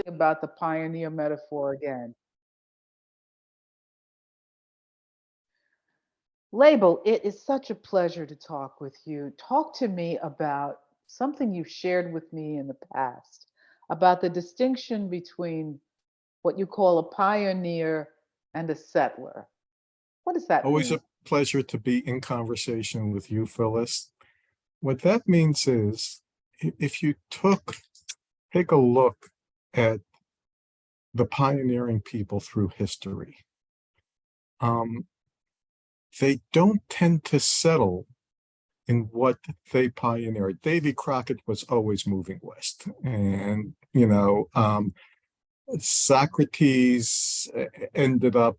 about the pioneer metaphor again. Label, it is such a pleasure to talk with you. Talk to me about something you've shared with me in the past about the distinction between what you call a pioneer and a settler. What does that Always mean? a pleasure to be in conversation with you, Phyllis. What that means is if you take a look at the pioneering people through history, um, they don't tend to settle in what they pioneered. Davy Crockett was always moving west. And, Socrates ended up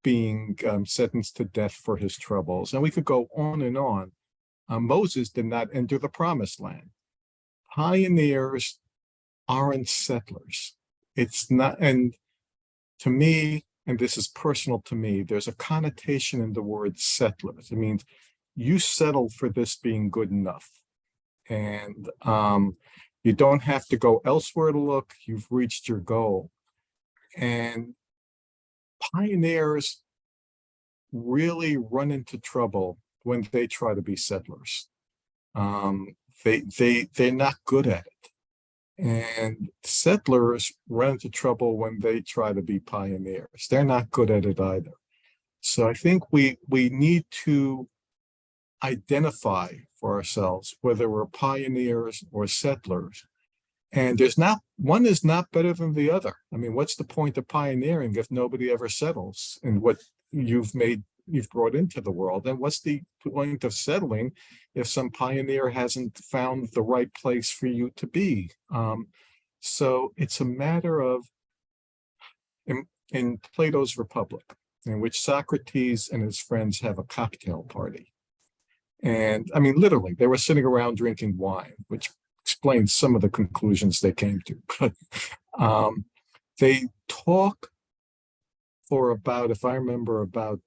being sentenced to death for his troubles. And we could go on and on. Moses did not enter the promised land. Pioneers aren't settlers. It's not, and to me, and this is personal to me, there's a connotation in the word settlers. It means you settle for this being good enough. And you don't have to go elsewhere to look, you've reached your goal. And pioneers really run into trouble when they try to be settlers. They're not good at it. And settlers run into trouble when they try to be pioneers. They're not good at it either. So I think we need to identify for ourselves whether we're pioneers or settlers. And there's not one is not better than the other. I mean, what's the point of pioneering if nobody ever settles in what you've brought into the world? And what's the point of settling if some pioneer hasn't found the right place for you to be? So it's a matter of in Plato's Republic, in which Socrates and his friends have a cocktail party. And I mean, literally, they were sitting around drinking wine, which explains some of the conclusions they came to. But they talk for about, if I remember, about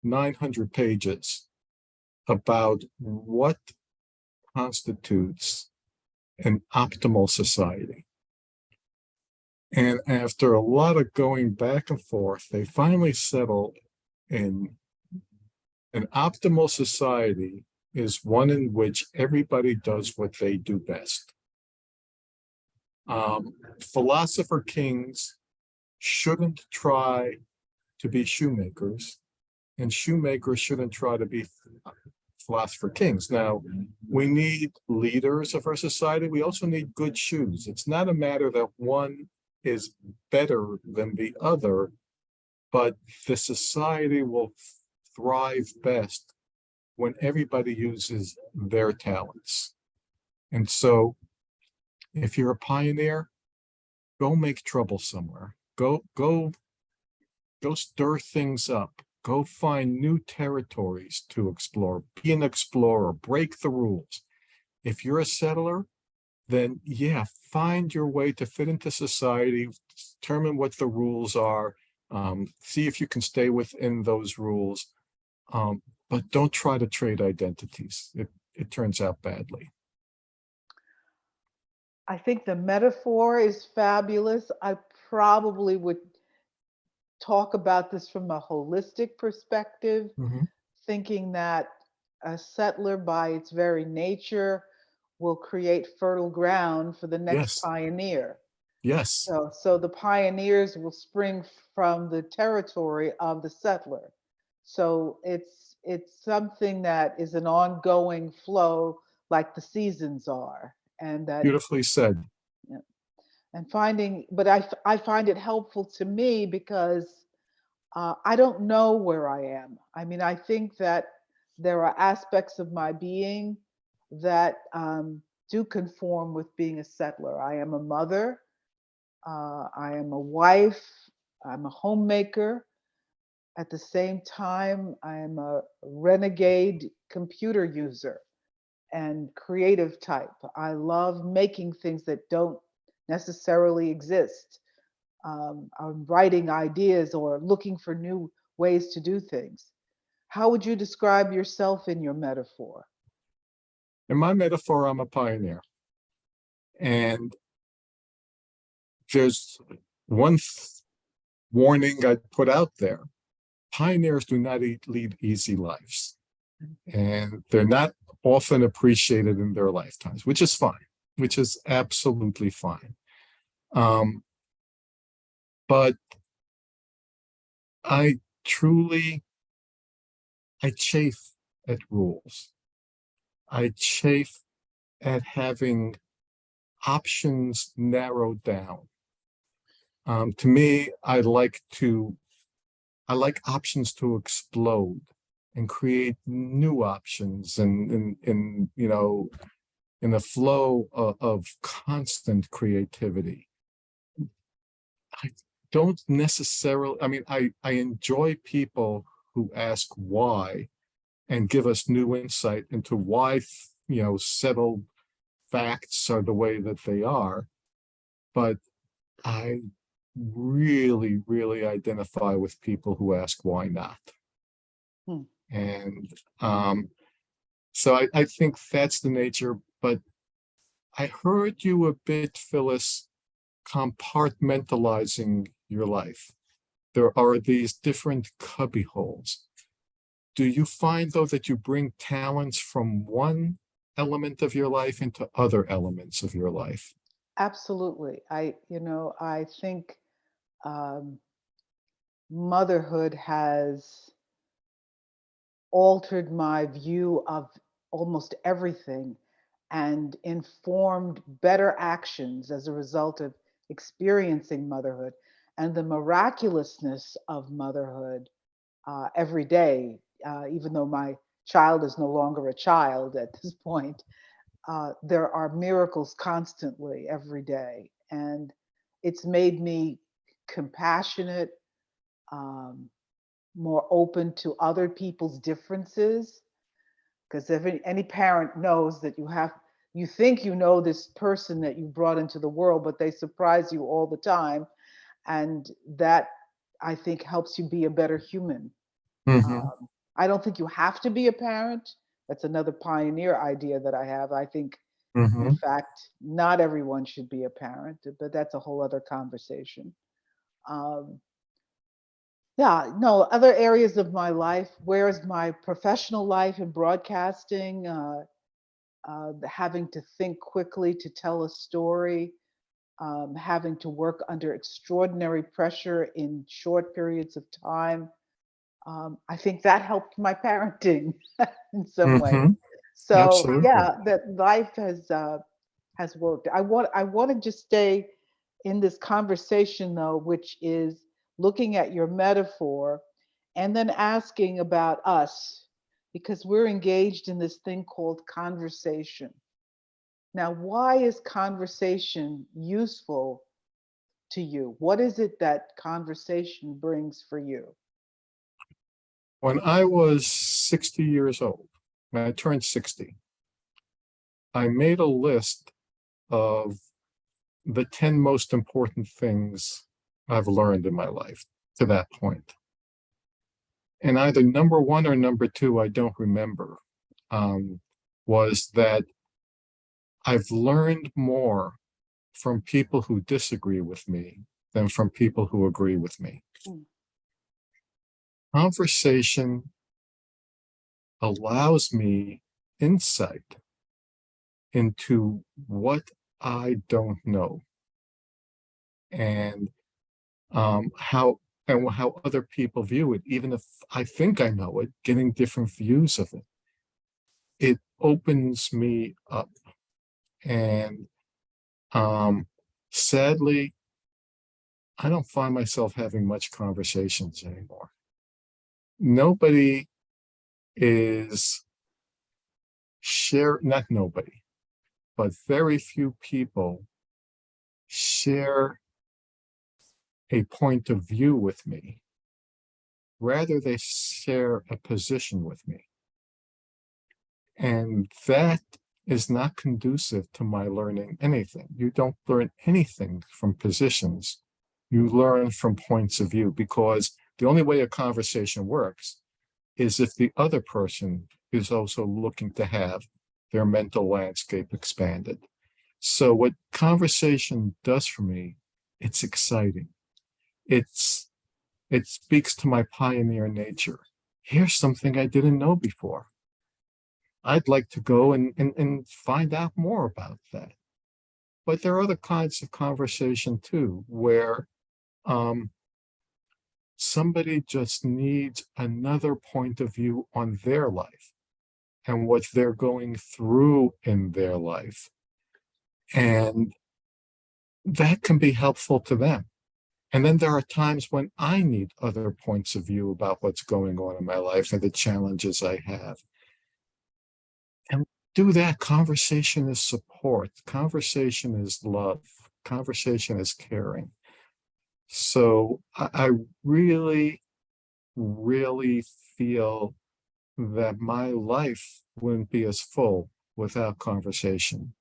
900 pages about what constitutes an optimal society. And after a lot of going back and forth, they finally settled in an optimal society is one in which everybody does what they do best. Philosopher kings shouldn't try to be shoemakers, and shoemakers shouldn't try to be philosopher kings. Now, we need leaders of our society. We also need good shoes. It's not a matter that one is better than the other, but the society will thrive best when everybody uses their talents. And so if you're a pioneer, go make trouble somewhere. Go stir things up. Go find new territories to explore. Be an explorer. Break the rules. If you're a settler, then yeah, find your way to fit into society. Determine what the rules are. See if you can stay within those rules. But don't try to trade identities. It turns out badly. I think the metaphor is fabulous. I probably would talk about this from a holistic perspective, Mhm. thinking that a settler, by its very nature, will create fertile ground for the next Yes, pioneer. yes, So the pioneers will spring from the territory of the settler. So it's something that is an ongoing flow, like the seasons are, and that beautifully said. yeah, and finding. But I find it helpful to me because I don't know where I am. I mean, I think that there are aspects of my being that do conform with being a settler. I am a mother. I am a wife. I'm a homemaker. At the same time, I am a renegade computer user and creative type. I love making things that don't necessarily exist. I'm writing ideas or looking for new ways to do things. How would you describe yourself in your metaphor? In my metaphor, I'm a pioneer. And there's one warning I put out there. Pioneers do not lead easy lives, and they're not often appreciated in their lifetimes, which is fine, which is absolutely fine. But I chafe at rules. I chafe at having options narrowed down. To me, I like options to explode and create new options, and in a flow of constant creativity. I don't necessarily, I mean, I enjoy people who ask why and give us new insight into why, settled facts are the way that they are. But I really, really identify with people who ask why not. Hmm. And so I think that's the nature. But I heard you a bit, Phyllis, compartmentalizing your life. There are these different cubby holes. Do you find, though, that you bring talents from one element of your life into other elements of your life? Absolutely. I think motherhood has altered my view of almost everything and informed better actions as a result of experiencing motherhood and the miraculousness of motherhood every day, even though my child is no longer a child at this point. There are miracles constantly every day. And it's made me compassionate, um, more open to other people's differences. Because if any parent knows that you think you know this person that you brought into the world, but they surprise you all the time. And that, I think, helps you be a better human. Mm-hmm. I don't think you have to be a parent. That's another pioneer idea that I have. I think, in Mm-hmm. fact, not everyone should be a parent, but that's a whole other conversation. Um, yeah, no, other areas of my life, whereas my professional life in broadcasting, having to think quickly to tell a story, having to work under extraordinary pressure in short periods of time. I think that helped my parenting in some way. Mm-hmm. So Absolutely. yeah, that life has worked. I want to just stay in this conversation though, which is looking at your metaphor and then asking about us because we're engaged in this thing called conversation. Now, why is conversation useful to you? What is it that conversation brings for you? When I was 60 years old, when I turned 60, I made a list of the 10 most important things I've learned in my life to that point. And either number one or number two, I don't remember, was that I've learned more from people who disagree with me than from people who agree with me. Mm. Conversation allows me insight into what I don't know, and how other people view it. Even if I think I know it, getting different views of it, it opens me up. And sadly, I don't find myself having much conversations anymore. Nobody is not nobody, but very few people share a point of view with me. Rather, they share a position with me. And that is not conducive to my learning anything. You don't learn anything from positions. You learn from points of view, because the only way a conversation works is if the other person is also looking to have their mental landscape expanded. So what conversation does for me It's exciting. It's it speaks to my pioneer nature. Here's something I didn't know before. I'd like to go and find out more about that. But there are other kinds of conversation too, where um, somebody just needs another point of view on their life and what they're going through in their life. And that can be helpful to them. And then there are times when I need other points of view about what's going on in my life and the challenges I have. And do that. Conversation is support, conversation is love, conversation is caring. So I really, really feel that my life wouldn't be as full without conversation,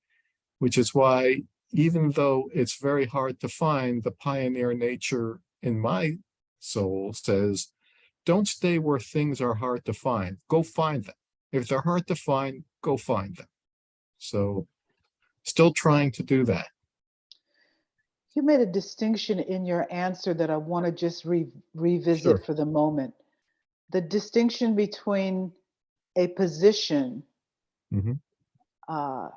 which is why, even though it's very hard to find, the pioneer nature in my soul says, don't stay where things are hard to find. Go find them. If they're hard to find, go find them. So, still trying to do that. You made a distinction in your answer that I want to just Sure. revisit for the moment. The distinction between a position, Mhm. uh,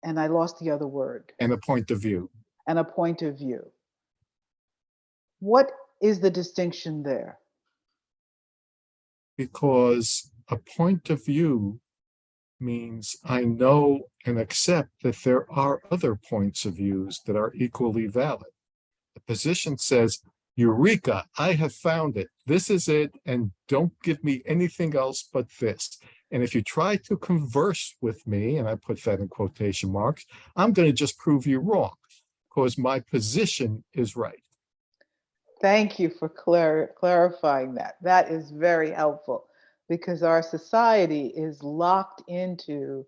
and I lost the other word, And a point of view, and a point of view. What is the distinction there? because a point of view means I know and accept that there are other points of views that are equally valid. The position says, Eureka, I have found it. This is it. And don't give me anything else but this. And if you try to converse with me, and I put that in quotation marks, I'm going to just prove you wrong because my position is right. Thank you for clarifying that. That is very helpful because our society is locked into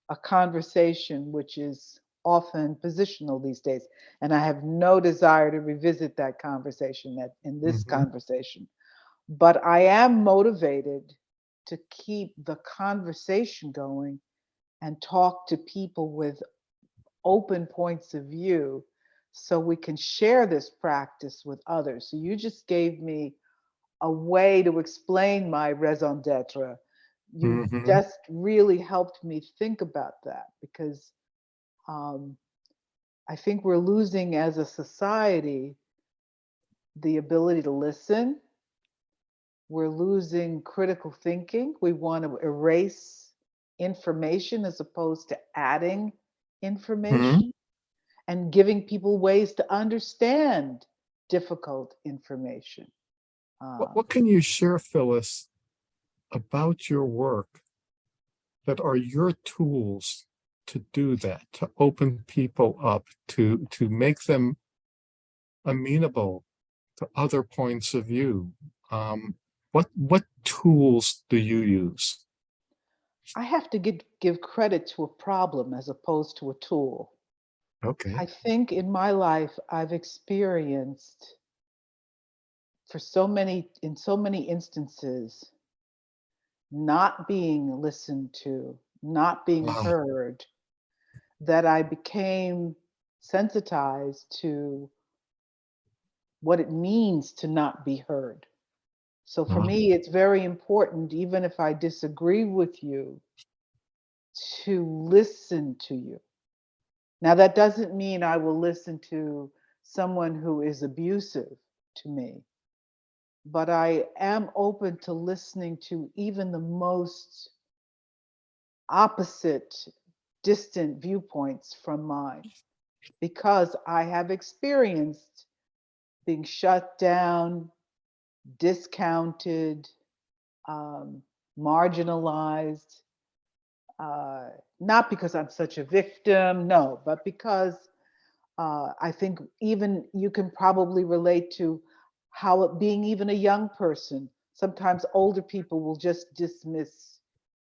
a conversation which is often positional these days. And I have no desire to revisit that conversation that in this Mhm. conversation. But I am motivated to keep the conversation going and talk to people with open points of view so we can share this practice with others. So you just gave me a way to explain my raison d'etre. You Mhm. just really helped me think about that because um, I think we're losing as a society the ability to listen. We're losing critical thinking. We want to erase information as opposed to adding Mhm. information and giving people ways to understand difficult information. What can you share, Phyllis, about your work that are your tools to do that, to open people up, to make them amenable to other points of view? Um, what tools do you use? I have to give credit to a problem as opposed to a tool. Okay. I think in my life, I've experienced in so many instances, not being listened to, not being Ah, heard, that I became sensitized to what it means to not be heard. So for ah, me, it's very important, even if I disagree with you, to listen to you. Now, that doesn't mean I will listen to someone who is abusive to me, but I am open to listening to even the most opposite, distant viewpoints from mine because I have experienced being shut down, discounted, um, marginalized, uh, not because I'm such a victim, no, but because I think even you can probably relate to how being even a young person, sometimes older people will just dismiss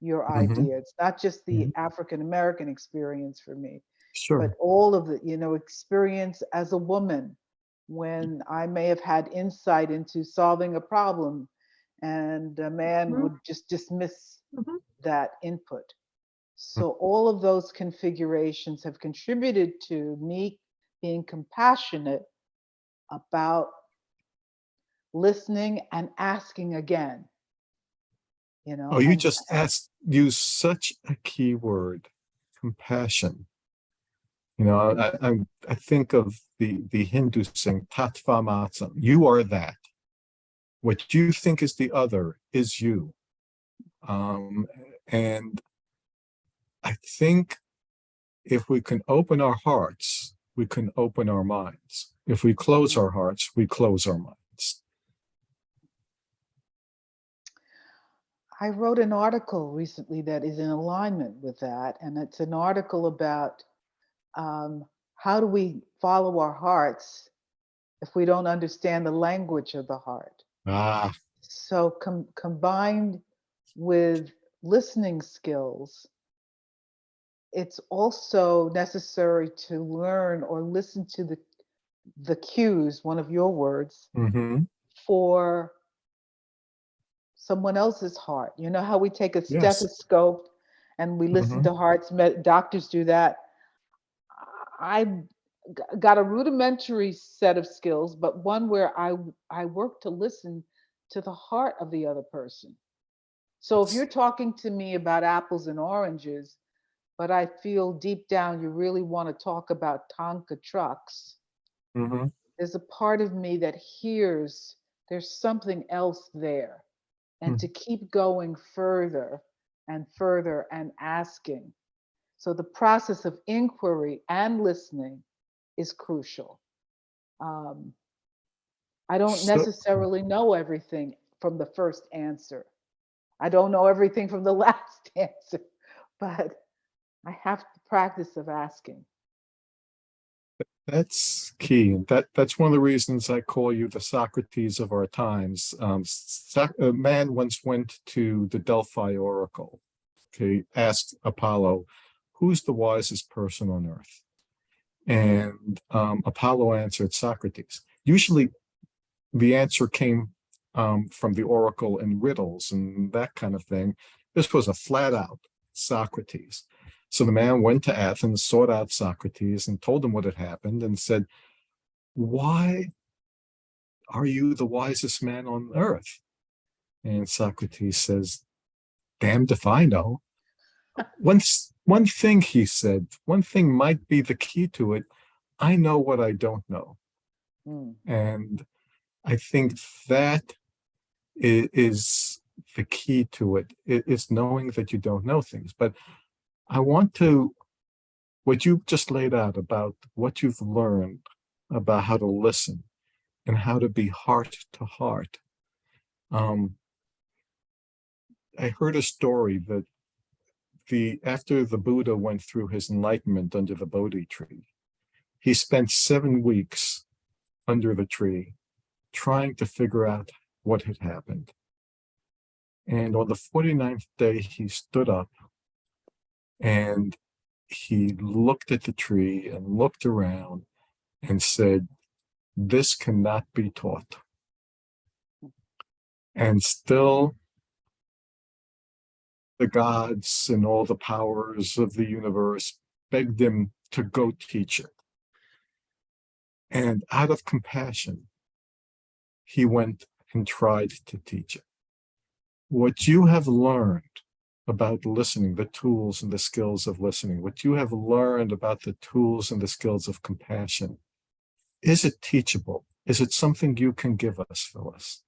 your mhm, idea. It's not just the mhm. African American experience for me, but Sure. all of the, experience as a woman when I may have had insight into solving a problem and a man Mhm, would just dismiss mhm. that input. So all of those configurations have contributed to me being compassionate about listening and asking again, Oh, you and just use such a key word, compassion. I think of the Hindu saying, Tattva Matsam, you are that. What you think is the other is you. And I think if we can open our hearts, we can open our minds. If we close our hearts, we close our minds. I wrote an article recently that is in alignment with that. And it's an article about how do we follow our hearts if we don't understand the language of the heart. Ah, So combined with listening skills, it's also necessary to learn or listen to the cues, one of your words, mm-hmm. for someone else's heart. You know how we take a Yes. stethoscope and we listen Mm-hmm. to hearts, doctors do that. I got a rudimentary set of skills, but one where I work to listen to the heart of the other person. So if you're talking to me about apples and oranges, but I feel deep down you really want to talk about Tonka trucks, Mm-hmm. there's a part of me that hears there's something else there. And to keep going further and further and asking. So the process of inquiry and listening is crucial. Um, I don't So, necessarily know everything from the first answer. I don't know everything from the last answer, but I have the practice of asking. that's key. That's one of the reasons I call you the Socrates of our times. A man once went to the Delphi Oracle. Okay, asked Apollo, "Who's the wisest person on earth?" And Apollo answered, "Socrates." Usually, the answer came from the oracle in riddles and that kind of thing. This was a flat out Socrates. So the man went to Athens, sought out Socrates, and told him what had happened and said, "Why are you the wisest man on earth?" And Socrates says, "Damned if I know." One thing, he said, one thing might be the key to it. I know what I don't know. Mm. And I think that is the key to it. It's knowing that you don't know things. But I want to, what you just laid out about what you've learned about how to listen and how to be heart to heart. I heard a story that after the Buddha went through his enlightenment under the Bodhi tree, he spent 7 weeks under the tree trying to figure out what had happened. And on the 49th day, he stood up and he looked at the tree and looked around and said, "This cannot be taught." And still, the gods and all the powers of the universe begged him to go teach it. And out of compassion, he went and tried to teach it. What you have learned about listening, the tools and the skills of listening, what you have learned about the tools and the skills of compassion, is it teachable? Is it something you can give us, Phyllis?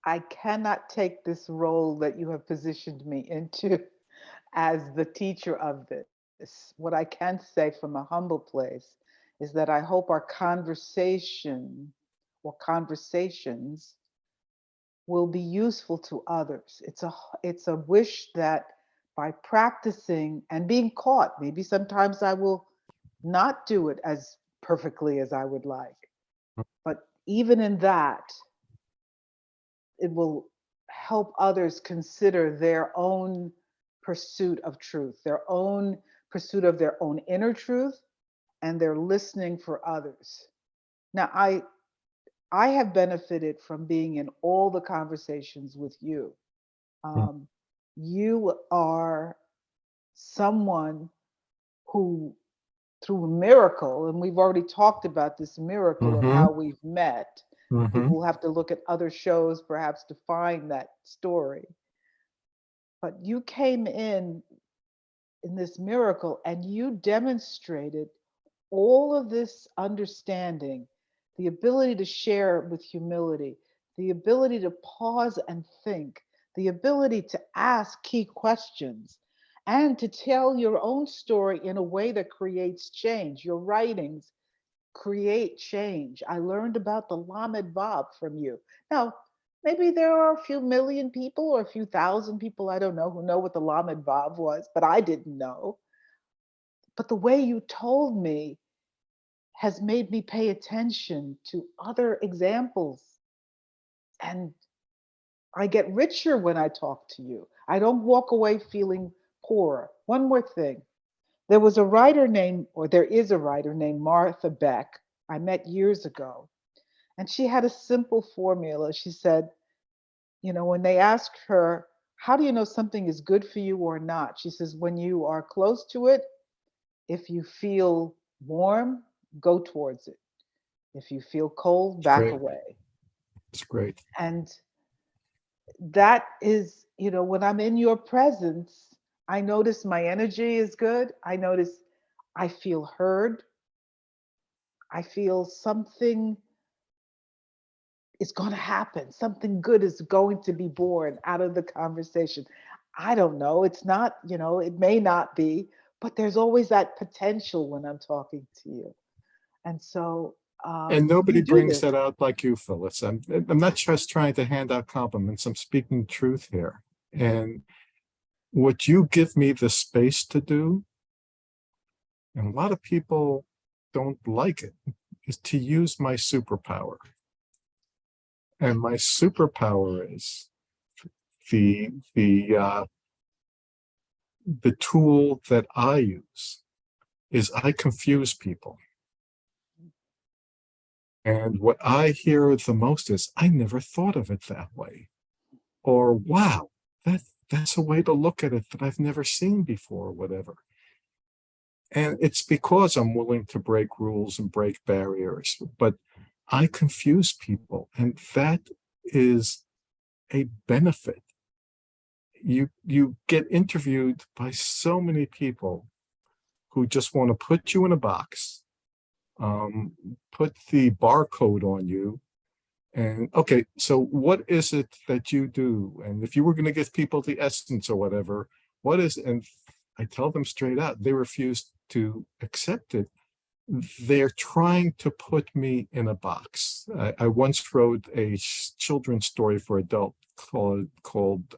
I cannot take this role that you have positioned me into as the teacher of this. What I can say from a humble place is that I hope our conversation or conversations will be useful to others. It's a wish that by practicing and being caught, maybe sometimes I will not do it as perfectly as I would like. But even in that, it will help others consider their own pursuit of truth, their own pursuit of their own inner truth, and they're listening for others. Now, I have benefited from being in all the conversations with you. Um, you are someone who through a miracle, and we've already talked about this miracle of Mm-hmm. how we've met. Mm-hmm. People will have to look at other shows perhaps to find that story. But you came in this miracle and you demonstrated all of this understanding, the ability to share with humility, the ability to pause and think, the ability to ask key questions, and to tell your own story in a way that creates change. Your writings create change. I learned about the Lamed Vav from you. Now, maybe there are a few million people or a few thousand people, I don't know, who know what the Lamed Vav was, but I didn't know. But the way you told me has made me pay attention to other examples. And I get richer when I talk to you. I don't walk away feeling poorer. One more thing. There was a writer named, or there is a writer named Martha Beck, I met years ago. And she had a simple formula. She said, when they asked her, how do you know something is good for you or not? She says, when you are close to it, if you feel warm, go towards it. If you feel cold, It's back great. away. It's great. And that is, when I'm in your presence, I notice my energy is good. I notice I feel heard. I feel something is going to happen. Something good is going to be born out of the conversation. I don't know. It's not, it may not be, but there's always that potential when I'm talking to you. And so And you nobody do brings this. that out like you, Phyllis. I'm not just trying to hand out compliments. I'm speaking truth here. And what you give me the space to do, and a lot of people don't like it, is to use my superpower. And my superpower is the the uh, the tool that I use is I confuse people. And what I hear the most is, I never thought of it that way. Or, wow, that's a way to look at it that I've never seen before, or whatever. And it's because I'm willing to break rules and break barriers. But I confuse people, and that is a benefit. You get interviewed by so many people who just want to put you in a box, put the barcode on you, and okay, so what is it that you do? And if you were going to give people the essence or whatever, what is? And I tell them straight out, they refuse to accept it. They're trying to put me in a box. I once wrote a children's story for adults called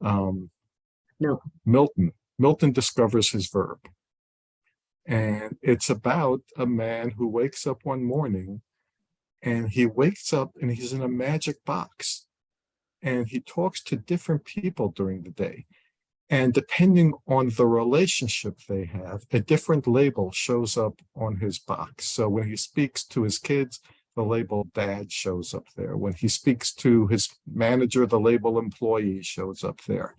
No. Milton. Milton discovers his verb. And it's about a man who wakes up one morning and he wakes up and he's in a magic box. And he talks to different people during the day. And depending on the relationship they have, a different label shows up on his box. So when he speaks to his kids, the label dad shows up there. When he speaks to his manager, the label employee shows up there.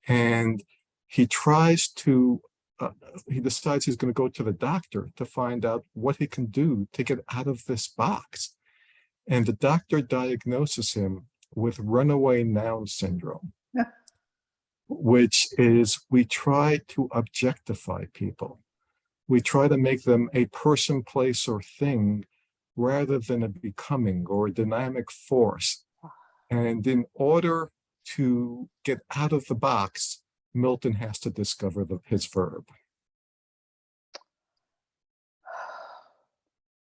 And he tries to, he decides he's going to go to the doctor to find out what he can do to get out of this box. And the doctor diagnoses him with runaway noun syndrome, which is we try to objectify people. We try to make them a person, place, or thing rather than a becoming or a dynamic force. And in order to get out of the box, Milton has to discover his verb.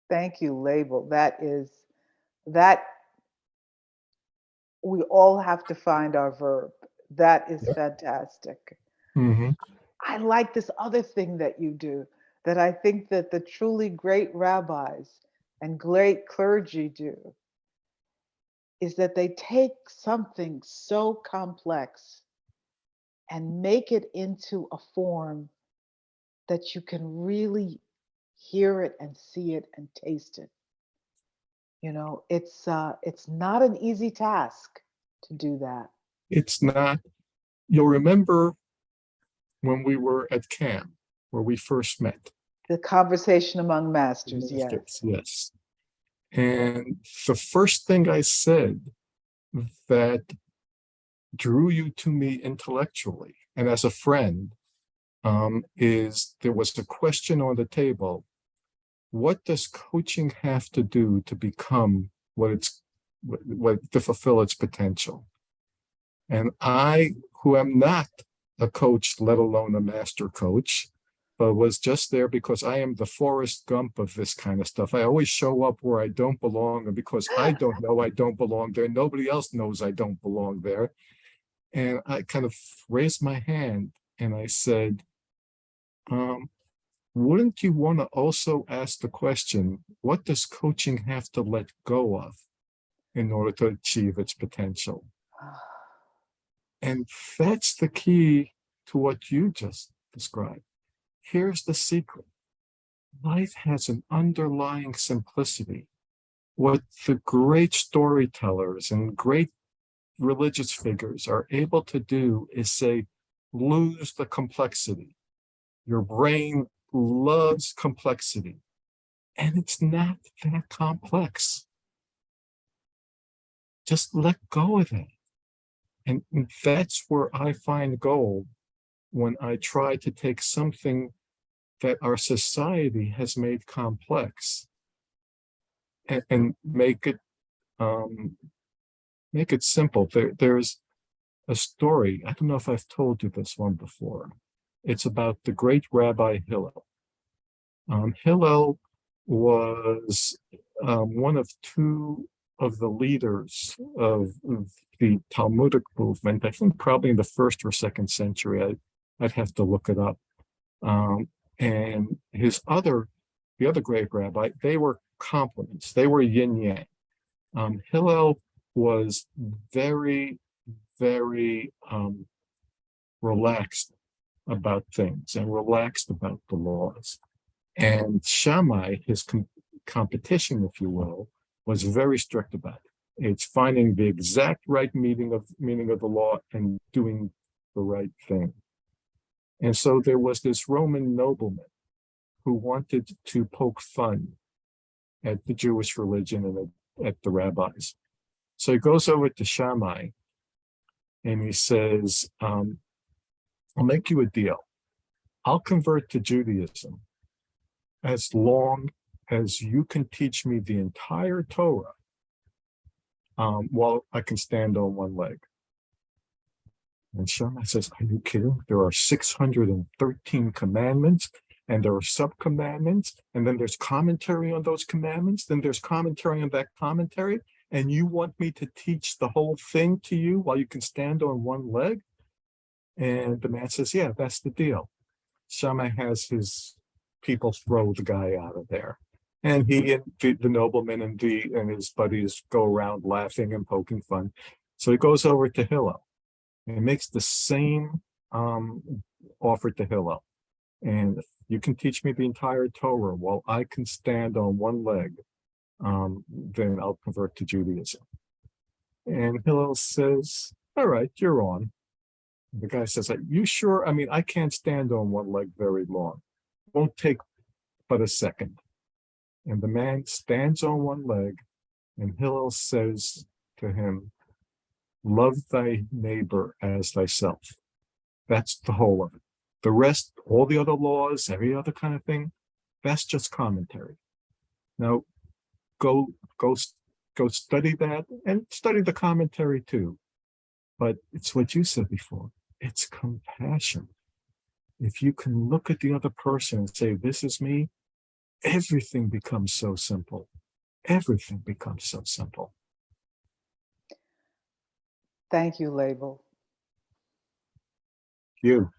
Thank you, Label. That we all have to find our verb. That is Yep. fantastic. Mm-hmm. I like this other thing that you do that I think that the truly great rabbis and great clergy do is that they take something so complex and make it into a form that you can really hear it and see it and taste it. It's not an easy task to do that. It's not, you'll remember when we were at camp, where we first met. The conversation among masters, yes. Yes. And the first thing I said that drew you to me intellectually and as a friend is there was a question on the table. What does coaching have to do to become to fulfill its potential? And I, who am not a coach, let alone a master coach, but was just there because I am the Forrest Gump of this kind of stuff. I always show up where I don't belong, and because I don't know I don't belong there, nobody else knows I don't belong there. And I kind of raised my hand and I said, wouldn't you want to also ask the question, what does coaching have to let go of in order to achieve its potential? And that's the key to what you just described. Here's the secret. Life has an underlying simplicity. What the great storytellers and great religious figures are able to do is say, lose the complexity. Your brain loves complexity, and it's not that complex. Just let go of it. And that's where I find gold when I try to take something that our society has made complex and make it simple. There's a story. I don't know if I've told you this one before. It's about the great Rabbi Hillel. Hillel was one of two of the leaders of the Talmudic movement. I think probably in the 1st or 2nd century. I'd have to look it up. And the other great rabbi, they were complements. They were yin yang. Hillel was very, very relaxed about things and relaxed about the laws. And Shammai, his competition, if you will, was very strict about it. It's finding the exact right meaning of the law and doing the right thing. And so there was this Roman nobleman who wanted to poke fun at the Jewish religion and at the rabbis. So he goes over to Shammai and he says, I'll make you a deal. I'll convert to Judaism as long as you can teach me the entire Torah while I can stand on one leg. And Shammai says, are you kidding? There are 613 commandments, and there are sub-commandments, and then there's commentary on those commandments, then there's commentary on that commentary, and you want me to teach the whole thing to you while you can stand on one leg? And the man says, yeah, that's the deal. Shammai has his people throw the guy out of there. And he and the nobleman and his buddies go around laughing and poking fun. So he goes over to Hillel and makes the same offer to Hillel. And if you can teach me the entire Torah while I can stand on one leg, then I'll convert to Judaism. And Hillel says, all right, you're on. The guy says, are you sure? I mean, I can't stand on one leg very long. Won't take but a second. And the man stands on one leg, and Hillel says to him, love thy neighbor as thyself. That's the whole of it. The rest, all the other laws, every other kind of thing, that's just commentary. Now, go study that and study the commentary too. But it's what you said before. It's compassion. If you can look at the other person and say, this is me, everything becomes so simple. Everything becomes so simple. Thank you, Lable. You.